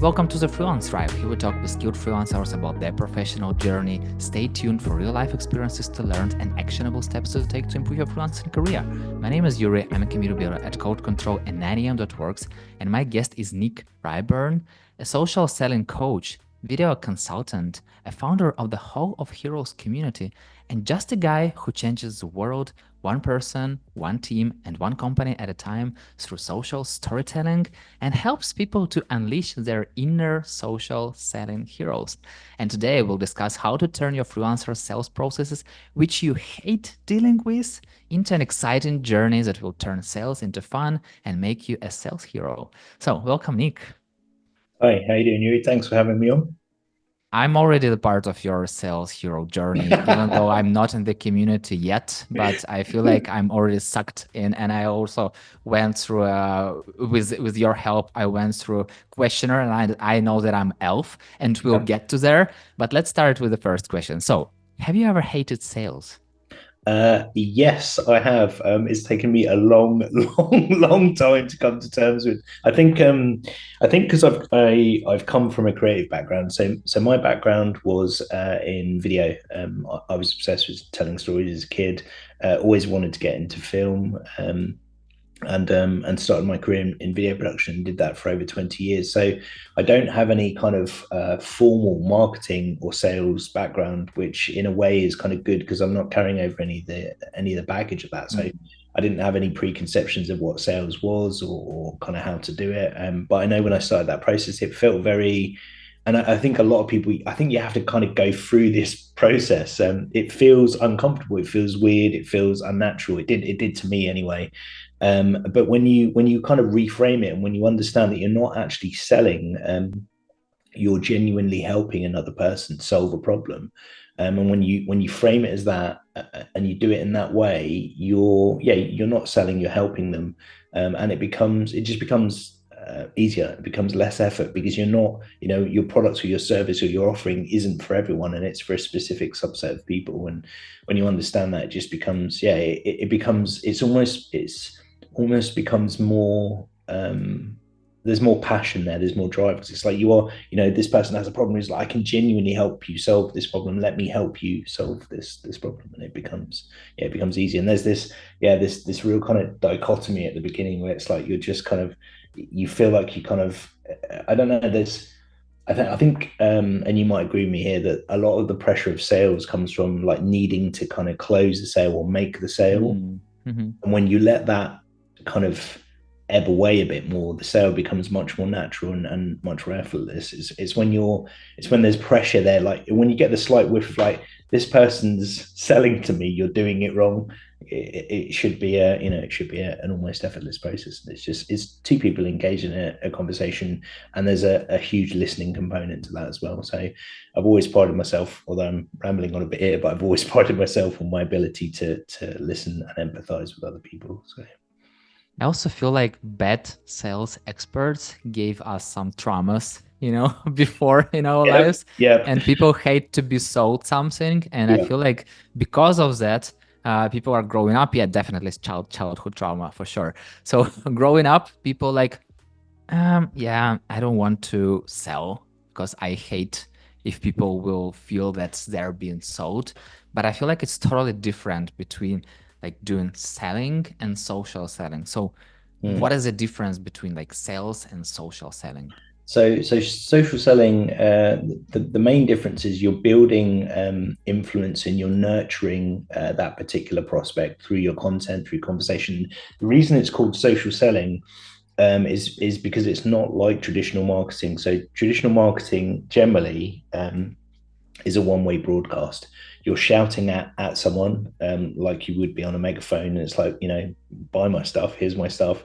Welcome to the Freelance Tribe. Here we talk with skilled freelancers about their professional journey. Stay tuned for real-life experiences to learn and actionable steps to take to improve your freelancing career. My name is Yuri. I'm a community builder at Code Control and 9am.works, and my guest is Nick Raeburn, a social selling coach, video consultant, a founder of the Hall of Heroes community, and just a guy who changes the world one person, one team, and one company at a time through social storytelling and helps people to unleash their inner social selling heroes. And today we'll discuss how to turn your freelancer sales processes, which you hate dealing with, into an exciting journey that will turn sales into fun and make you a sales hero. So welcome, Nick. Hi, how you doing, Yuri? Thanks for having me on. I'm already the part of your sales hero journey, even though I'm not in the community yet, but I feel like I'm already sucked in. And I also went through, with your help, I went through questionnaire, and I know that I'm elf, and we'll get to there. But let's start with the first question. So have you ever hated sales? Yes, I have. It's taken me a long time to come to terms with. I think because I've come from a creative background. So my background was in video. I was obsessed with telling stories as a kid. Always wanted to get into film. And started my career in video production. Did that for over 20 years. So I don't have any kind of formal marketing or sales background, which in a way is kind of good because I'm not carrying over any of the baggage of that. So I didn't have any preconceptions of what sales was or kind of how to do it. But I know when I started that process, it felt very. And I think a lot of people, I think you have to kind of go through this process. It feels uncomfortable. It feels weird. It feels unnatural. It did to me anyway. But when you kind of reframe it and when you understand that you're not actually selling, you're genuinely helping another person solve a problem. And when you frame it as that and you do it in that way, you're not selling, you're helping them, and it just becomes easier. It becomes less effort because you're not, your products or your service or your offering isn't for everyone, and it's for a specific subset of people. And when you understand that, it just becomes, it's almost becomes more. There's more passion there. There's more drive because it's like this person has a problem. Is like, I can genuinely help you solve this problem. Let me help you solve this problem, and it becomes easy. And there's this real kind of dichotomy at the beginning where it's like you're just kind of, you feel like you kind of, I don't know. I think, and you might agree with me here, that a lot of the pressure of sales comes from like needing to kind of close the sale or make the sale. Mm-hmm. And when you let that kind of ebb away a bit more, the sale becomes much more natural and much more effortless. It's when there's pressure there, like when you get the slight whiff of like, this person's selling to me, you're doing it wrong. It should be an almost effortless process. It's two people engaged in a conversation, and there's a huge listening component to that as well. So I've always prided myself, although I'm rambling on a bit here, but I've always prided myself on my ability to listen and empathize with other people. So I also feel like bad sales experts gave us some traumas, before in our lives. Yeah. And people hate to be sold something. And I feel like because of that, people are growing up. Yeah, definitely it's childhood trauma for sure. So growing up, people like, I don't want to sell because I hate if people will feel that they're being sold. But I feel like it's totally different between like doing selling and social selling. So what is the difference between like sales and social selling? So social selling, the main difference is you're building influence and you're nurturing that particular prospect through your content, through conversation. The reason it's called social selling is because it's not like traditional marketing. So traditional marketing generally is a one-way broadcast. You're shouting at someone like you would be on a megaphone, and it's like, buy my stuff, here's my stuff.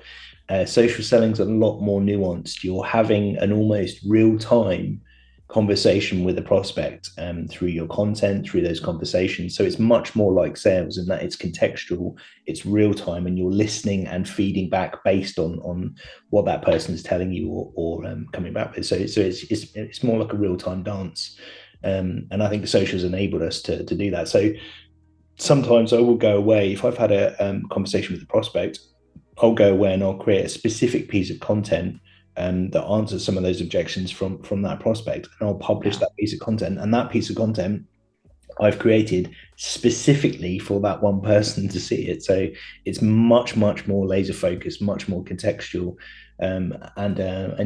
Social selling's a lot more nuanced. You're having an almost real-time conversation with a prospect through your content, through those conversations. So it's much more like sales in that it's contextual, it's real time, and you're listening and feeding back based on what that person is telling you or coming back with. So it's more like a real time dance. And I think the socials enabled us to do that. So sometimes I will go away if I've had a conversation with the prospect. I'll go away and I'll create a specific piece of content that answers some of those objections from that prospect, and I'll publish Yeah. that piece of content. And that piece of content I've created specifically for that one person to see it. So it's much more laser focused, much more contextual, and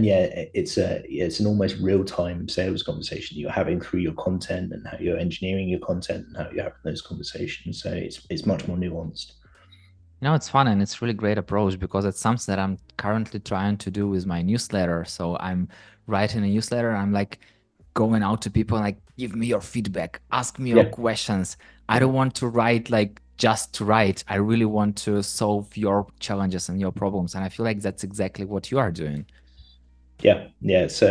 yeah, it's an almost real time sales conversation you're having through your content and how you're engineering your content and how you're having those conversations. So it's much more nuanced. It's fun and it's really great approach because it's something that I'm currently trying to do with my newsletter. So I'm writing a newsletter. I'm like going out to people like, give me your feedback, ask me your Yeah, questions. I don't want to write like just to write. I really want to solve your challenges and your problems. And I feel like that's exactly what you are doing. yeah. It's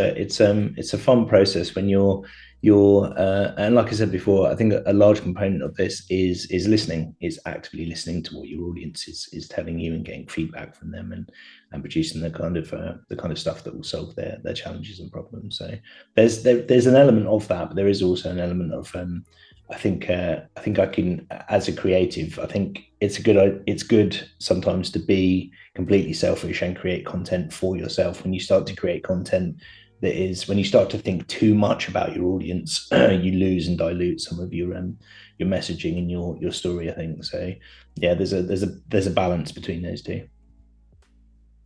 a fun process when you're and like I said before, I think a large component of this is listening, is actively listening to what your audience is telling you and getting feedback from them, and producing the kind of stuff that will solve their challenges and problems. So there's an element of that, but there is also an element of I think I can, as a creative, I think it's good sometimes to be completely selfish and create content for yourself. When you start to create content when you start to think too much about your audience, you lose and dilute some of your messaging and your story, I think. So yeah, there's a balance between those two.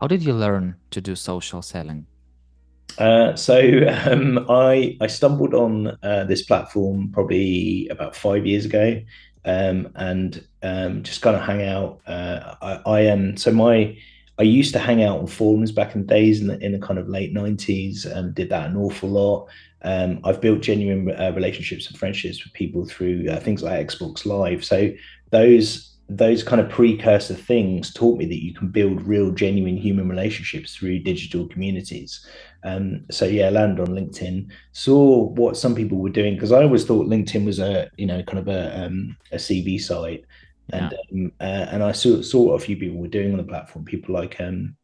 How did you learn to do social selling? I stumbled on this platform probably about 5 years ago, and just kind of hang out. I am so my I used to hang out on forums back in the days in the kind of late 90s, and did that an awful lot. I've built genuine relationships and friendships with people through things like Xbox Live. So those kind of precursor things taught me that you can build real, genuine human relationships through digital communities. So yeah, I landed on LinkedIn, saw what some people were doing, because I always thought LinkedIn was kind of a CV site, Yeah. and I saw what a few people were doing on the platform. People like Dan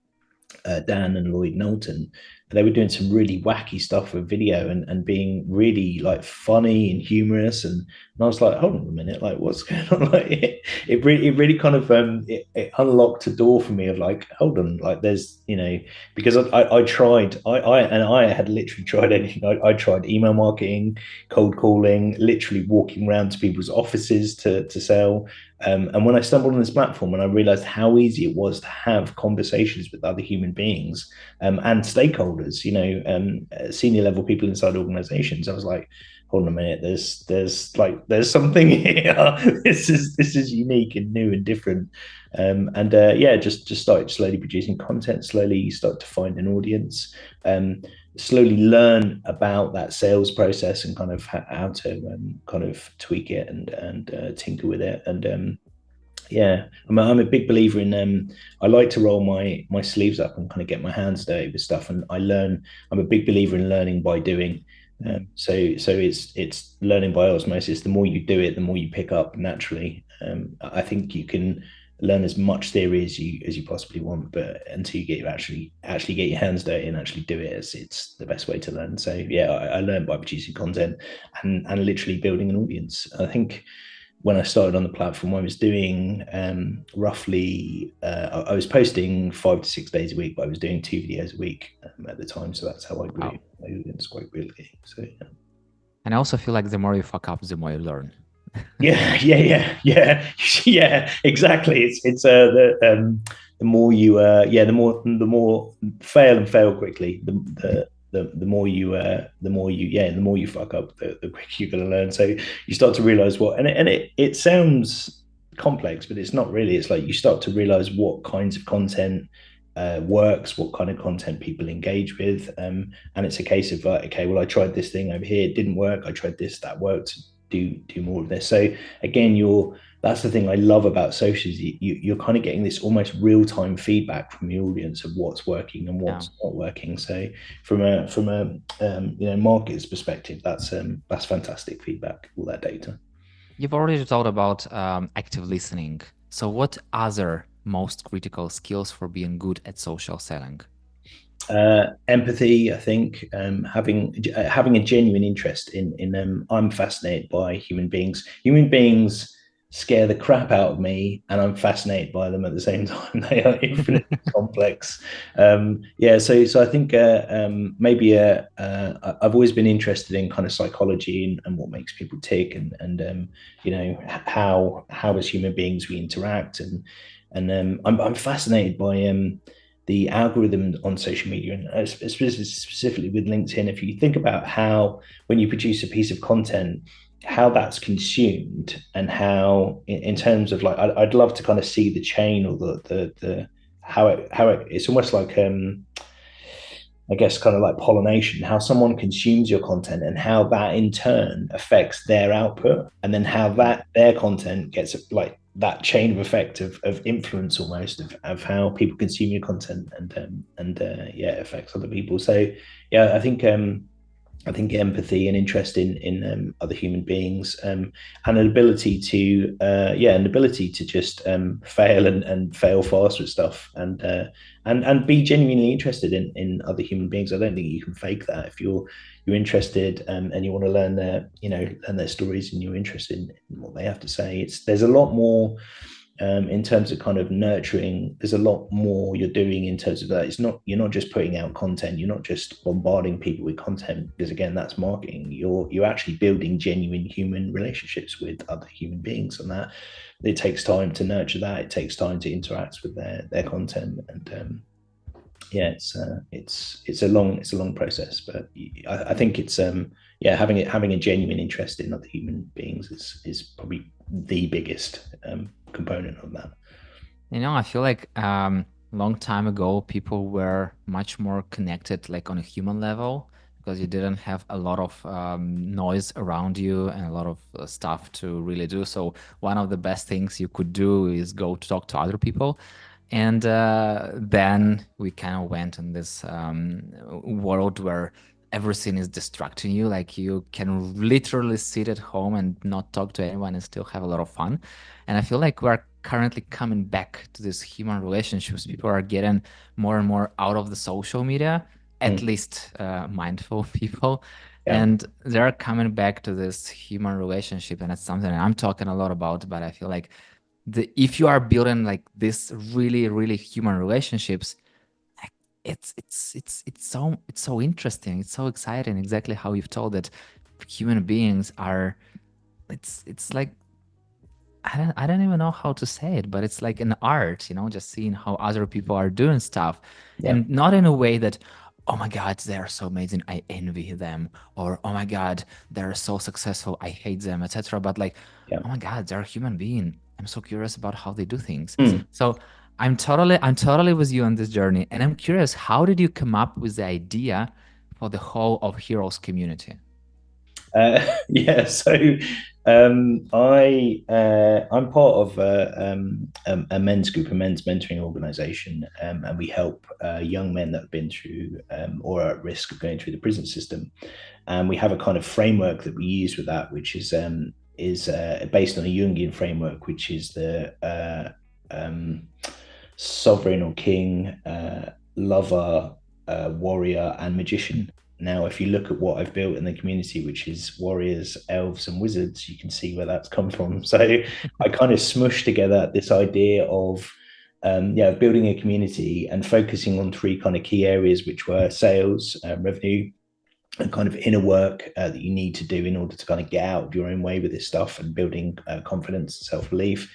and Lloyd Knowlton. They were doing some really wacky stuff with video, and being really like funny and humorous. And I was like, hold on a minute, like what's going on? Like it really kind of it unlocked a door for me of like, hold on, like there's because I tried I had literally tried anything. I tried email marketing, cold calling, literally walking around to people's offices to sell. And when I stumbled on this platform and I realized how easy it was to have conversations with other human beings, and stakeholders, senior level people inside organizations, I was like, hold on a minute, there's something here. This is unique and new and different. And yeah, just started slowly producing content, slowly start to find an audience, slowly learn about that sales process and kind of how to kind of tweak it and tinker with it. And yeah, I'm a big believer in I like to roll my sleeves up and kind of get my hands dirty with stuff, and I'm a big believer in learning by doing. So it's learning by osmosis. The more you do it, the more you pick up naturally. I think you can learn as much theory as you possibly want, but until you actually get your hands dirty and actually do it, it's the best way to learn. So yeah, I learned by producing content and literally building an audience. I think when I started on the platform, I was doing roughly, I was posting 5 to 6 days a week, but I was doing 2 videos a week at the time. So that's how I grew Wow. my audience quite quickly. So yeah. And I also feel like the more you fuck up, the more you learn. Yeah, exactly. It's the more you the more fail and fail quickly, the more the more you fuck up, the quicker you're going to learn. So you start to realize it sounds complex, but it's not really. It's like you start to realize what kinds of content works, what kind of content people engage with, and it's a case of okay, well, I tried this thing over here, it didn't work. I tried this, that worked. Do more of this. So again, that's the thing I love about socials. You're kind of getting this almost real time feedback from the audience of what's working and Yeah. what's not working. So from a market's perspective, that's fantastic feedback. All that data. You've already talked about active listening. So what other most critical skills for being good at social selling? Empathy, I think, having a genuine interest in I'm fascinated by human beings. Human beings scare the crap out of me, and I'm fascinated by them at the same time. They are infinitely complex. Yeah, so I think maybe I've always been interested in kind of psychology and what makes people tick, and you know how as human beings we interact, and I'm fascinated by the algorithm on social media, and specifically with LinkedIn. If you think about how when you produce a piece of content, how that's consumed, and how in terms of like I'd love to kind of see the chain, or the how it's almost like I guess kind of like pollination, how someone consumes your content and how that in turn affects their output, and then how that their content gets like that chain of effect of influence almost of how people consume your content, and yeah, affects other people. So yeah, I think empathy and interest in other human beings, and an ability to an ability to just fail and fail fast with stuff, and be genuinely interested in other human beings. I don't think you can fake that. If you're interested, and you want to learn learn their stories, and you're interested in what they have to say. There's a lot more in terms of kind of nurturing. There's a lot more you're doing in terms of that. You're not just putting out content. You're not just bombarding people with content, because again, that's marketing. You're actually building genuine human relationships with other human beings, and that it takes time to nurture that. It takes time to interact with their content, and yeah, it's a long process, but I think it's yeah, having a genuine interest in other human beings is probably the biggest component of that. I feel like long time ago people were much more connected like on a human level because you didn't have a lot of noise around you and a lot of stuff to really do. So one of the best things you could do is go to talk to other people. And then we kind of went in this world where everything is distracting you. Like you can literally sit at home and not talk to anyone and still have a lot of fun. And I feel like we're currently coming back to these human relationships. People are getting more and more out of the social media, at Mm, least mindful people. yeah, And they're coming back to this human relationship. And it's something that I'm talking a lot about, but I feel like if you are building like this really, really human relationships, like, it's so interesting. It's so exciting. Exactly how you've told that human beings are, it's like I don't even know how to say it, but it's like an art, just seeing how other people are doing stuff. yeah, And not in a way that, oh my God, they're so amazing, I envy them, or oh my God, they're so successful, I hate them, etc. But like, yeah. oh my God, they're a human being. I'm so curious about how they do things. Mm. So I'm totally with you on this journey. And I'm curious, how did you come up with the idea for the whole of Heroes community? Yeah, so I'm part of a men's group, a men's mentoring organization, and we help young men that have been through or are at risk of going through the prison system. And we have a kind of framework that we use with that, which is based on a Jungian framework, which is the sovereign or king, lover, warrior, and magician. Now, if you look at what I've built in the community, which is warriors, elves, and wizards, you can see where that's come from. So I kind of smushed together this idea of yeah, building a community and focusing on three kind of key areas, which were sales, revenue, and kind of inner work that you need to do in order to kind of get out of your own way with this stuff, and building confidence, self-belief,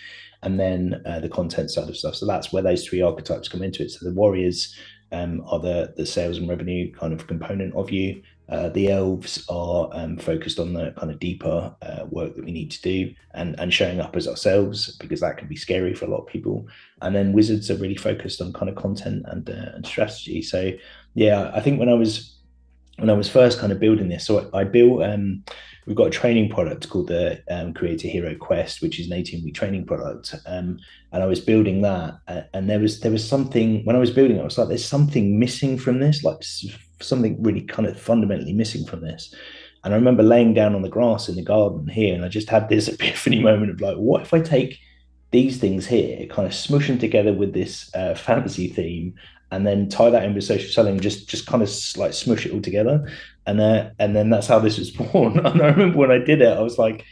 and then the content side of stuff. So that's where those three archetypes come into it. So the warriors are the sales and revenue kind of component of you. The elves are focused on the kind of deeper work that we need to do, and showing up as ourselves, because that can be scary for a lot of people. And then wizards are really focused on kind of content and strategy. So yeah, I think when I was first kind of building this, so I built we've got a training product called the Create a Hero Quest, which is an 18-week training product. And I was building that, and there was something when I was building it, I was like, there's something missing from this, like something really kind of fundamentally missing from this. And I remember laying down on the grass in the garden here, and I just had this epiphany moment of like, what if I take these things here, kind of smush them together with this fantasy theme, and then tie that in with social selling, just kind of like smush it all together, and then that's how this was born. And I remember when I did it, I was like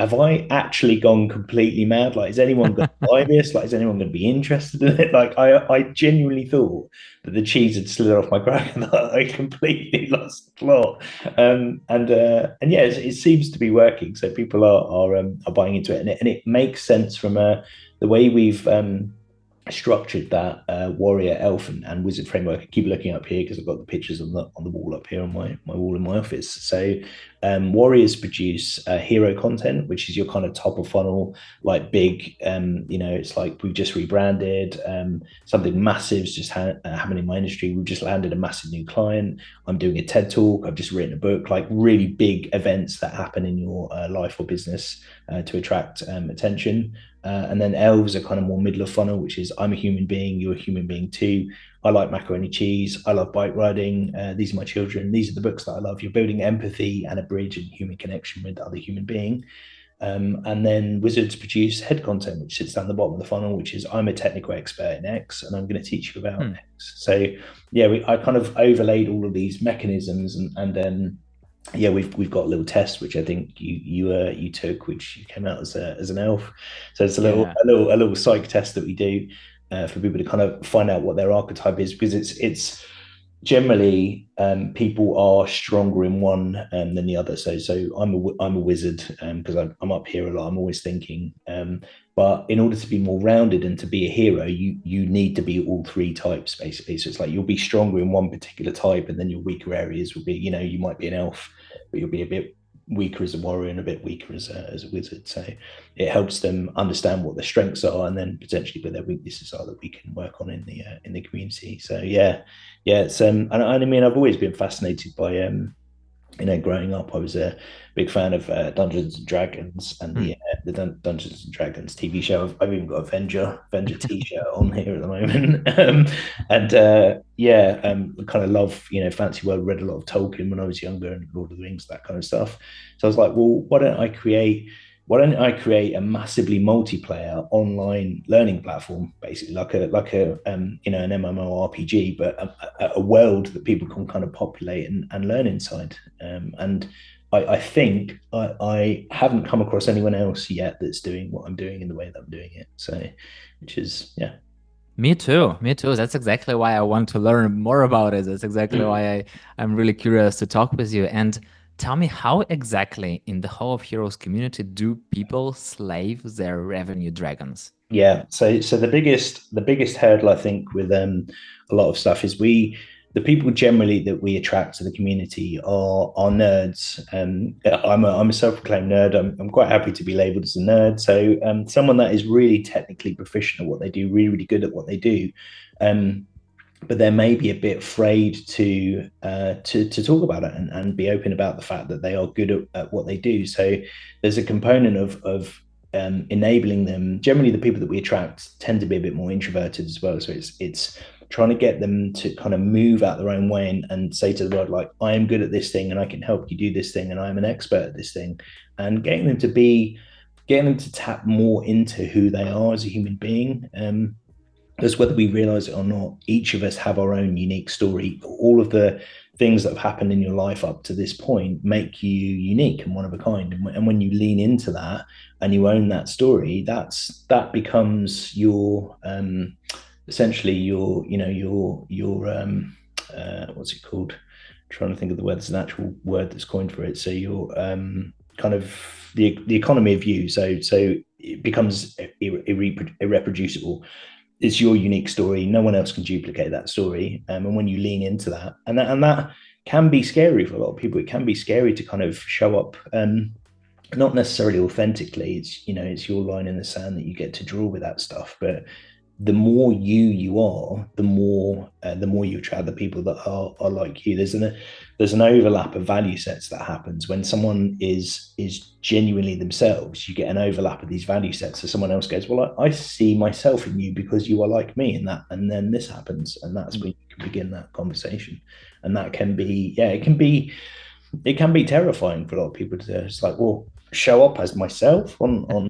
have I actually gone completely mad? Like, is anyone going to buy this? Like, is anyone going to be interested in it? Like, I genuinely thought that the cheese had slid off my crack and that I completely lost the plot. And yeah, it seems to be working. So people are buying into it, and it makes sense from the way we've structured that warrior, elf, and wizard framework. I keep looking up here because I've got the pictures on the wall up here on my wall in my office. So warriors produce hero content, which is your kind of top of funnel, like big, it's like we've just rebranded, something massive's just happening in my industry. We've just landed a massive new client. I'm doing a TED talk. I've just written a book, like really big events that happen in your life or business to attract attention. And then elves are kind of more middle of funnel, which is I'm a human being, you're a human being too. I like macaroni cheese. I love bike riding. These are my children. These are the books that I love. You're building empathy and a bridge and human connection with the other human being. And then wizards produce head content, which sits down the bottom of the funnel, which is I'm a technical expert in X and I'm going to teach you about X. So yeah, I kind of overlaid all of these mechanisms and then yeah, we've got a little test which I think you took, which you came out as an elf. So it's a little psych test that we do for people to kind of find out what their archetype is, because it's generally people are stronger in one than the other. So I'm a wizard because I'm up here a lot. I'm always thinking. But in order to be more rounded and to be a hero, you need to be all three types basically. So it's like you'll be stronger in one particular type, and then your weaker areas will be, you might be an elf, but you'll be a bit weaker as a warrior and a bit weaker as a wizard. So it helps them understand what their strengths are and then potentially where their weaknesses are that we can work on in the community. So yeah, it's and I mean I've always been fascinated by growing up I was a big fan of Dungeons and Dragons and the Dungeons and Dragons TV show. I've even got a Avenger t-shirt on here at the moment. Kind of love fancy world, read a lot of Tolkien when I was younger and Lord of the Rings, that kind of stuff. So I was like, well, why don't I create a massively multiplayer online learning platform, basically like an MMORPG, but a world that people can kind of populate and learn inside. And I think I haven't come across anyone else yet that's doing what I'm doing in the way that I'm doing it. So, which is, yeah. Me too. Me too. That's exactly why I want to learn more about it. That's exactly why I'm really curious to talk with you. And tell me, how exactly in the Hall of Heroes community do people slave their revenue dragons? Yeah. So the biggest hurdle I think with a lot of stuff is the people generally that we attract to the community are nerds. I'm a self-proclaimed nerd. I'm quite happy to be labeled as a nerd. So someone that is really technically proficient at what they do, really, really good at what they do. But they may be a bit afraid to talk about it and be open about the fact that they are good at what they do. So there's a component of enabling them. Generally, the people that we attract tend to be a bit more introverted as well. So it's trying to get them to kind of move out their own way and say to the world, like, I am good at this thing and I can help you do this thing and I'm an expert at this thing, and getting them to tap more into who they are as a human being. Because whether we realize it or not, each of us have our own unique story. All of the things that have happened in your life up to this point make you unique and one of a kind. And when you lean into that and you own that story, that becomes your essentially your what's it called? I'm trying to think of the word. There's an actual word that's coined for it. So your kind of the economy of you. So it becomes irreproducible. It's your unique story. No one else can duplicate that story. And when you lean into that, and that can be scary for a lot of people. It can be scary to kind of show up, not necessarily authentically. It's your line in the sand that you get to draw with that stuff. But the more you are, the more you attract the people that are like you. There's an overlap of value sets that happens when someone is genuinely themselves. You get an overlap of these value sets. So someone else goes, well, I see myself in you because you are like me in that, and then this happens, and that's when you can begin that conversation. And that can be, it can be terrifying for a lot of people to. It's like, well, show up as myself on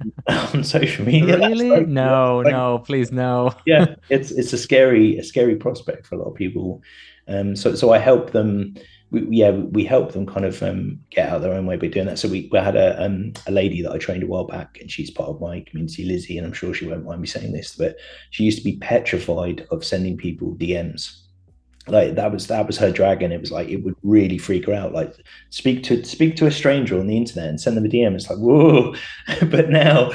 social media. Really? No, please, no. Yeah, it's a scary prospect for a lot of people. So I help them we help them kind of get out their own way by doing that. So we had a lady that I trained a while back, and she's part of my community, Lizzie, and I'm sure she won't mind me saying this, but she used to be petrified of sending people DMs. Like that was her dragon. It was like it would really freak her out. Like speak to a stranger on the internet and send them a DM. It's like whoa. But now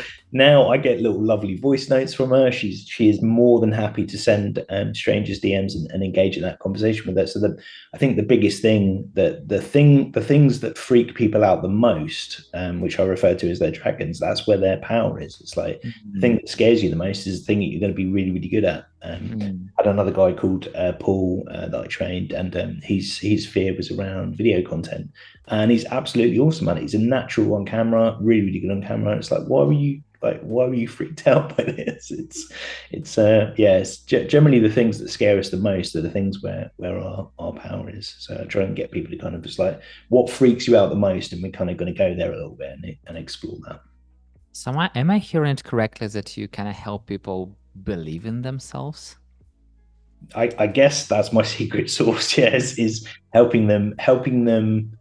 I get little lovely voice notes from her. She is more than happy to send strangers DMs and engage in that conversation with her. So that I think the biggest thing that the things that freak people out the most, which I refer to as their dragons, that's where their power is. It's like the thing that scares you the most is the thing that you're going to be really, really good at. Had another guy called Paul that I trained, and his fear was around video content, and he's absolutely awesome at it. He's a natural on camera, really, really good on camera. It's like, why were you freaked out by this? It's generally the things that scare us the most are the things where our power is. So I try and get people to kind of just like, what freaks you out the most, and we're kind of going to go there a little bit and explore that. So am I hearing it correctly that you kind of help people believe in themselves? I guess that's my secret sauce. Yes, is helping them, helping them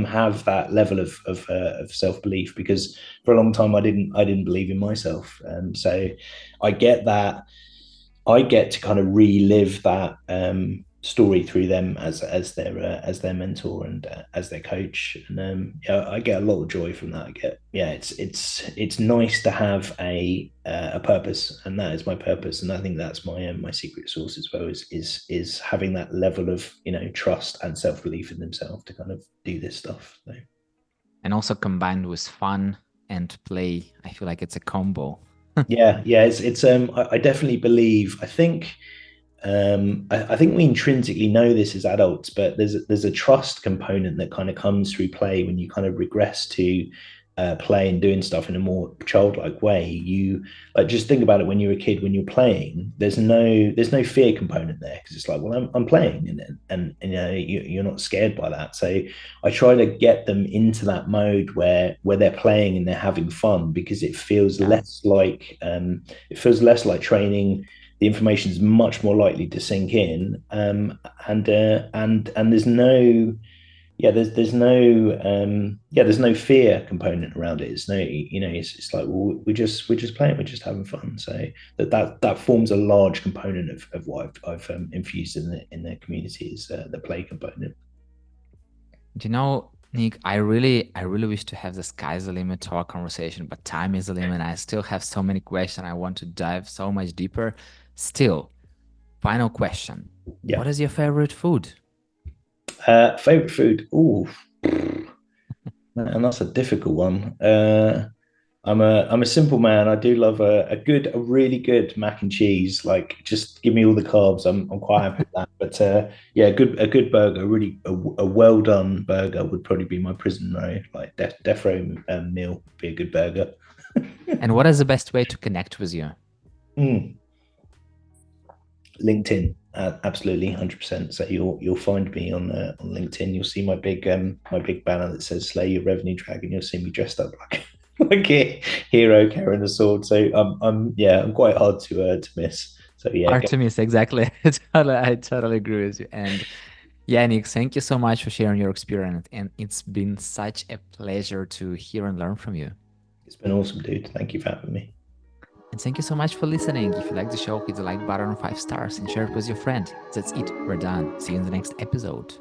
have that level of self belief. Because for a long time I didn't believe in myself, and so I get that I get to kind of relive that story through them as their mentor and as their coach, and yeah, I get a lot of joy from that. I get it's nice to have a purpose, and that is my purpose, and I think that's my secret sauce as well is having that level of trust and self belief in themselves to kind of do this stuff. So. And also combined with fun and play, I feel like it's a combo. Yeah, it's I definitely believe. I think we intrinsically know this as adults, but there's a trust component that kind of comes through play when you kind of regress to play and doing stuff in a more childlike way. You like just think about it when you're a kid, when you're playing, there's no fear component there because it's like, well, I'm playing, and you're not scared by that. So I try to get them into that mode where they're playing and they're having fun, because it feels less like training. The information is much more likely to sink in, and there's no there's no fear component around it. It's no, it's like, well, we're just playing, we're just having fun. So that forms a large component of what I've infused in the community is the play component. Nick, I really wish to have the sky's the limit to our conversation, but time is the limit. I still have so many questions. I want to dive so much deeper. Still, final question. Yeah. What is your favorite food? Favorite food? Ooh, man, that's a difficult one. I'm a simple man. I do love a really good mac and cheese. Like, just give me all the carbs. I'm quite happy with that. But yeah, a good burger, really a well done burger would probably be my prison row. Like death row meal would be a good burger. And what is the best way to connect with you? LinkedIn, absolutely, 100%. So you'll find me on LinkedIn. You'll see my big banner that says "Slay Your Revenue Dragon." You'll see me dressed up like a hero carrying a sword. So I'm quite hard to miss. So yeah, hard to miss, exactly. I totally agree with you. And yeah, Nick, thank you so much for sharing your experience. And it's been such a pleasure to hear and learn from you. It's been awesome, dude. Thank you for having me. And thank you so much for listening. If you like the show, hit the like button on 5 stars and share it with your friend. That's it. We're done. See you in the next episode.